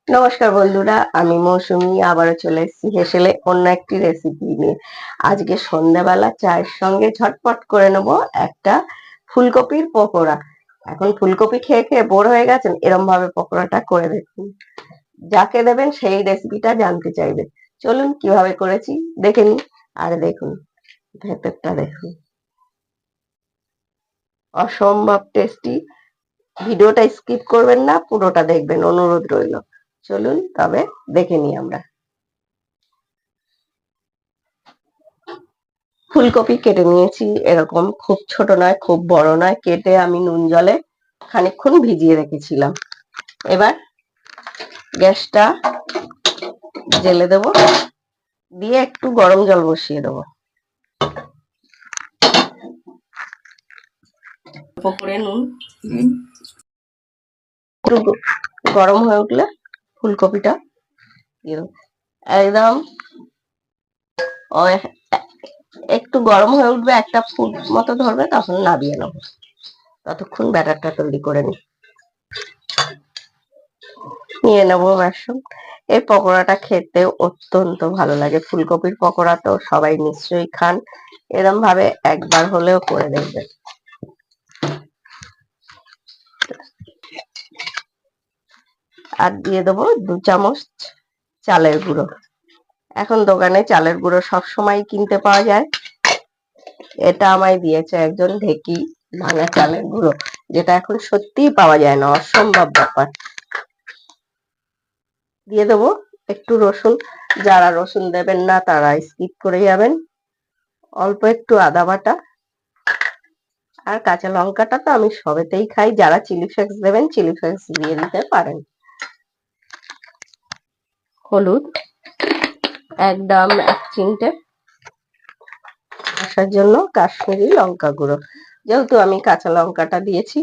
নমস্কার বন্ধুরা, আমি মৌসুমী আবারও চলে এসেছি হেসেলে অন্য একটি রেসিপি নিয়ে। আজকে সন্ধ্যাবেলা চায়ের সঙ্গে ঝটপট করে নেব একটা ফুলকপির পকোড়া। এখন ফুলকপি খেয়ে খেয়ে বোর হয়ে গেছেন, এরম ভাবে পকোড়াটা করে দেখুন। যাকে দেবেন সেই রেসিপিটা জানতে চাইবে। চলুন কিভাবে করেছি দেখে নিন। আর দেখুন ভেতরটা দেখুন, অসম্ভব টেস্টি। ভিডিওটা স্কিপ করবেন না, পুরোটা দেখবেন অনুরোধ রইল। চলুন তবে দেখে নিই আমরা। ফুলকপি কেটে নিয়েছি, এরকম খুব ছোট নয় খুব বড় নয়, কেটে আমি নুন জলে খানিকক্ষণ ভিজিয়ে রেখেছিলাম। এবার গ্যাসটা জেলে দেব, দিয়ে একটু গরম জল বসিয়ে দেবো। করে নুন একটু গরম হয়ে উঠলে ফুলকপিটা দিয়ে দেবো। একদম একটু গরম হয়ে উঠবে, একটা ফুট মতো ধরবে, তখন নামিয়ে নেবো। ততক্ষণ ব্যাটারটা তৈরি করে নিয়ে নেবো বেসন। এই পকোড়াটা খেতে অত্যন্ত ভালো লাগে। ফুলকপির পকোড়া তো সবাই নিশ্চয়ই খান, এরম ভাবে একবার হলেও করে দেখবেন। আর দিয়ে দেবো 2 চামচ চালের গুঁড়ো। এখন দোকানে চালের গুঁড়ো সব সময় কিনতে পাওয়া যায়, এটা আমায় দিয়েছে একজন ঢেকি ভাঙা চালের গুঁড়ো, যেটা এখন সত্যিই পাওয়া যায় না, অসম্ভব ব্যাপার। দিয়ে দেবো একটু রসুন, যারা রসুন দেবেন না তারা স্কিপ করে যাবেন। অল্প একটু আদা বাটা, আর কাঁচা লঙ্কাটা তো আমি সবেতেই খাই, যারা চিলি ফ্লেক্স দেবেন চিলি ফ্লেক্স দিয়ে দিতে পারেন। হলুদ একদম 1 চিমটে, আসার জন্য কাশ্মীরি লঙ্কা গুঁড়ো, যেহেতু আমি কাঁচা লঙ্কাটা দিয়েছি,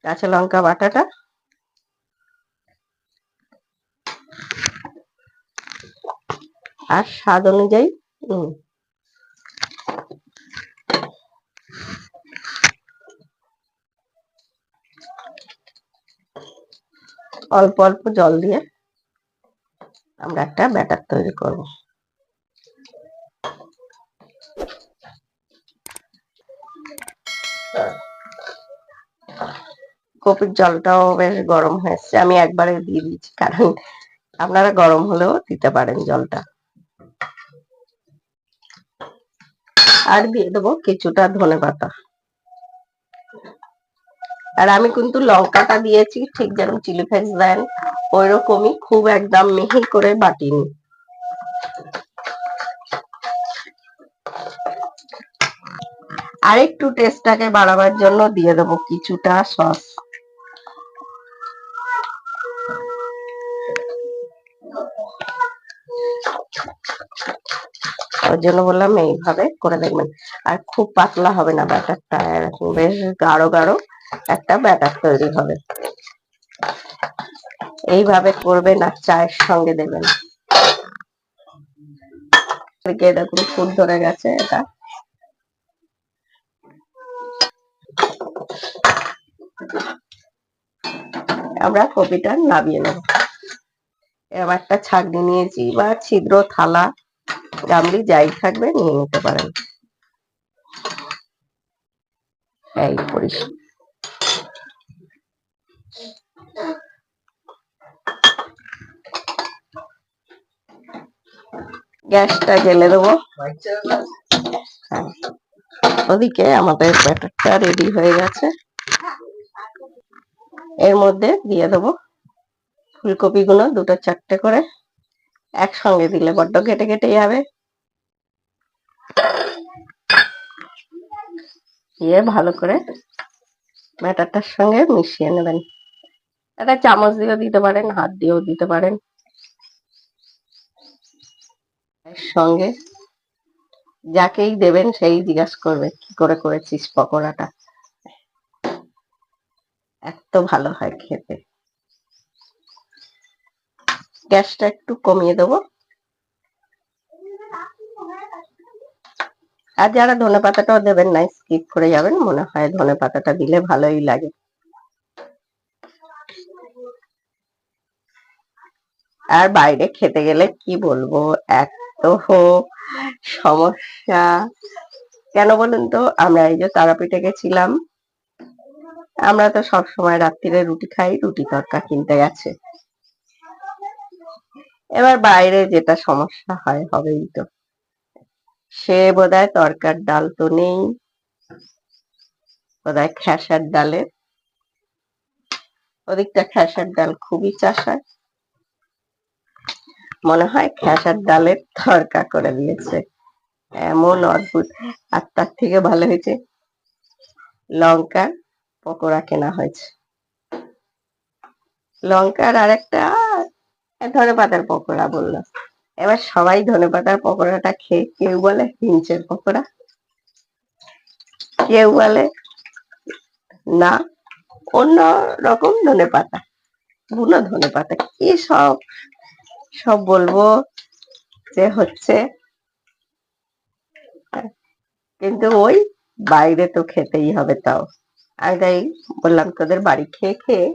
কাঁচা লঙ্কা বাটাটা। আর স্বাদ অনুযায়ী নুন। অল্প অল্প জল দিয়ে আমরা একটা ব্যাটার তৈরি করব। কপির জলটাও বেশ গরম হয়েছে, আমি একবারে দিয়ে দিয়েছি, কারণ আপনারা গরম হলেও দিতে পারেন জলটা। আর দিয়ে দেবো কিছুটা ধনেপাতা। আর আমি কিন্তু লঙ্কাটা দিয়েছি ঠিক যেন চিলি ফ্লেক্স দেন ওই রকমই, খুব একদম মিহি করে বাটিনি। আর একটু টেস্টটাকে বাড়াবার জন্য দিয়ে দেবো কিছুটা সস। ওর জন্য বললাম এইভাবে করে দেখবেন। আর খুব পাতলা হবে না ব্যাটারটা, এরকম বেশ গাঢ় গাঢ় একটা ব্যাটার তৈরি হবে। এইভাবে করবেন আর চায়ের সঙ্গে দেবেন। দেখুন ফুট ধরে গেছে, এটা আমরা কপিটা নামিয়ে নেব। এবার একটা ছাঁকনি নিয়েছি বা ছিদ্র থালা গামলি যাই থাকবে নিয়ে নিতে পারেন। এই পরিষ্কার গ্যাসটা জেলে দেবো। হ্যাঁ, ওদিকে আমাদের ব্যাটারটা রেডি হয়ে গেছে। এর মধ্যে দিয়ে দেবো ফুলকপি গুলো 2-4টে করে, একসঙ্গে দিলে বড্ড কেটে কেটে যাবে। দিয়ে ভালো করে ব্যাটারটার সঙ্গে মিশিয়ে নেবেন। একটা চামচ দিয়েও দিতে পারেন, হাত দিয়েও দিতে পারেন। এর সঙ্গে যাকেই দেবেন সেই জিজ্ঞাসা করবে কি করে করেছিস পকোড়াটা, এত ভালো হয় খেতে। গ্যাসটা একটু কমিয়ে দেবো। আর যারা ধনেপাতাটাও দেবেন না স্কিপ করে যাবেন, মনে হয় ধনেপাতাটা দিলে ভালোই লাগে। আর বাইরে খেতে গেলে কি বলবো, এত সমস্যা। কেন বলুন তো, আমরা এই যে তারাপীঠে গেছিলাম, আমরা তো সব সময় রাত্রিরে রুটি খাই, রুটি তড়কা কিনতে গেছে। এবার বাইরে যেটা সমস্যা হয় হবেই তো, সে বোধহয় তরকার ডাল তো নেই, বোধহয় খেসার ডালে, ওদিকটা খেসার ডাল খুবই চাষ হয়, মনে হয় খেসার ডালের তরকা করে দিয়েছে, এমন অদ্ভুত। আর তার থেকে ভালো হয়েছে লঙ্কার পকোড়া কেনা হয়েছে, লঙ্কার আর একটা ধনেপাতার পকোড়া বললো। এবার সবাই ধনেপাতার পকোড়াটা খেয়ে কেউ বলে হিঞ্চের পকোড়া, কেউ বলে না অন্য রকম ধনেপাতা, বুনো ধনেপাতা, কি সব সব বলবো যে হচ্ছে। কিন্তু ওই বাইরে তো খেতেই হবে, তাও আমি তাই বললাম তোদের বাড়ি খেয়ে খেয়ে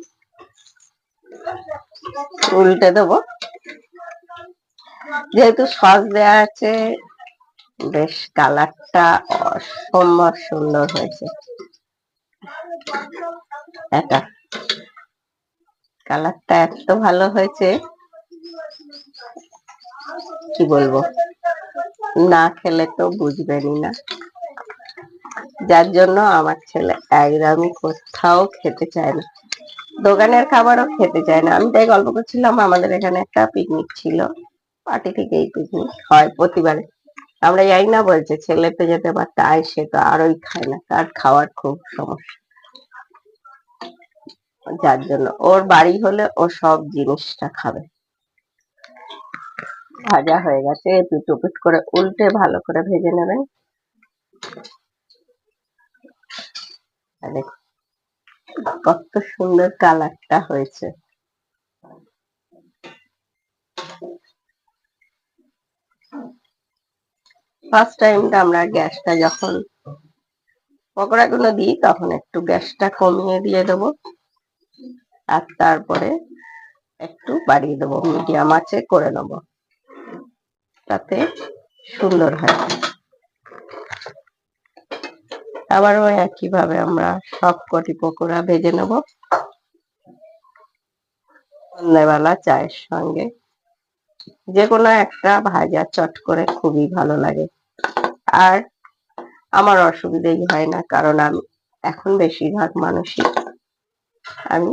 উল্টে দেবো, যেহেতু সস দেওয়া আছে, বেশ কালারটা অসম্ভব সুন্দর হয়েছে, এটা কালারটা এত ভালো হয়েছে কি বলবো, না খেলে তো বুঝবেনই না। যার জন্য আমার ছেলে একদমই কোথাও খেতে চায় না, দোকানের খাবারও খেতে চায় না। আমি তাই গল্প করছিলাম, আমাদের এখানে একটা পিকনিক ছিল, পার্টি থেকে এই পিকনিক হয় প্রতিবারে, আমরা যাই না বলছে, ছেলে তো যেতে পারতো, আয় সে তো আরোই খায় না, তার খাওয়ার খুব সমস্যা, যার জন্য ওর বাড়ি হলে ও সব জিনিসটা খাবে। ভাজা হয়ে গেছে, পিট পিট করে উল্টে ভালো করে ভেজে নেবেন। দেখুন কত সুন্দর কালারটা হয়েছে। ফার্স্ট টাইমটা আমরা গ্যাসটা যখন পকোড়াগুলো দিই তখন একটু গ্যাসটা কমিয়ে দিয়ে দেবো, আর তারপরে একটু বাড়িয়ে দেবো, মিডিয়াম আঁচে করে নেব, তাতে সুন্দর হয়। আবারও একইভাবে আমরা সব কটি পকোড়া ভেজে নেব। সন্ধ্যাবেলা চায়ের সঙ্গে যে কোনো একটা ভাজা চট করে খুবই ভালো লাগে। আর আমার অসুবিধেই হয় না, কারণ আমি এখন বেশিরভাগ মানুষই আমি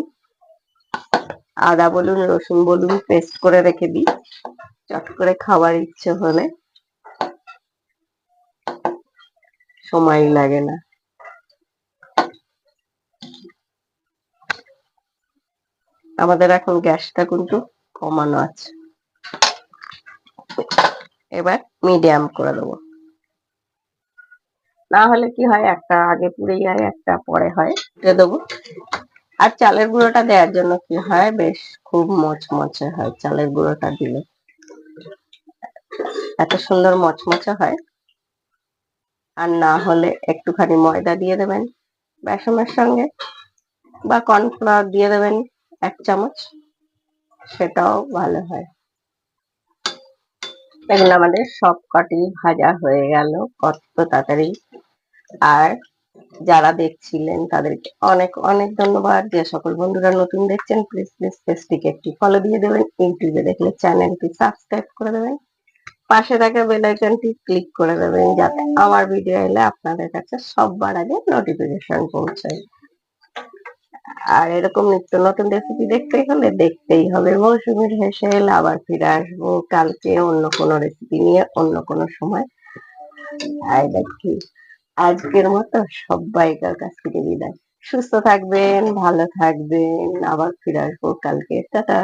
আদা বলুন রসুন বলুন পেস্ট করে রেখে দিই, চট করে খাবার ইচ্ছে হলে সময় লাগে না। আমাদের এখন গ্যাসটা কিন্তু কমানো আছে, এবার মিডিয়াম করে দেবো, না হলে কি হয় একটা আগে পুড়ে যায় একটা পরে হয়, উঠে দেবো। আর চালের গুঁড়োটা দেওয়ার জন্য কি হয়, বেশ খুব মচমচে হয়, চালের গুঁড়োটা দিলে এত সুন্দর মচমচে হয়। আর না হলে একটুখানি ময়দা দিয়ে দেবেন বেসনের সঙ্গে, বা কর্নফ্লাওয়ার দিয়ে দেবেন 1 চামচ, সেটাও ভালো হয়। এগুলো আমাদের সব কটি ভাজা হয়ে গেল কত তাড়াতাড়ি। আর যারা দেখছিলেন তাদেরকে অনেক অনেক ধন্যবাদ, যে সকল বন্ধুরা নতুন দেখছেন প্লিজ প্লিজ পেজটিকে একটি ফলো দিয়ে দেবেন, ইউটিউবে দেখলে চ্যানেলটি সাবস্ক্রাইব করে দেবেন, পাশে থাকা বেল আইকনটি ক্লিক করে দেবেন, যাতে আমার ভিডিও এলে আপনাদের কাছে সবার আগে নোটিফিকেশন পৌঁছায়। আর এরকম নিত্য নতুন রেসিপি দেখতে হলে দেখতেই হবে মৌসুমীর হেসেল। আবার ফিরে আসবো কালকে অন্য কোনো রেসিপি নিয়ে, অন্য কোনো সময়। আর দেখি আজকের মতো সবাইকার কাছ থেকে বিদায়, সুস্থ থাকবেন, ভালো থাকবেন, আবার ফিরে আসবো কালকে, টাটা।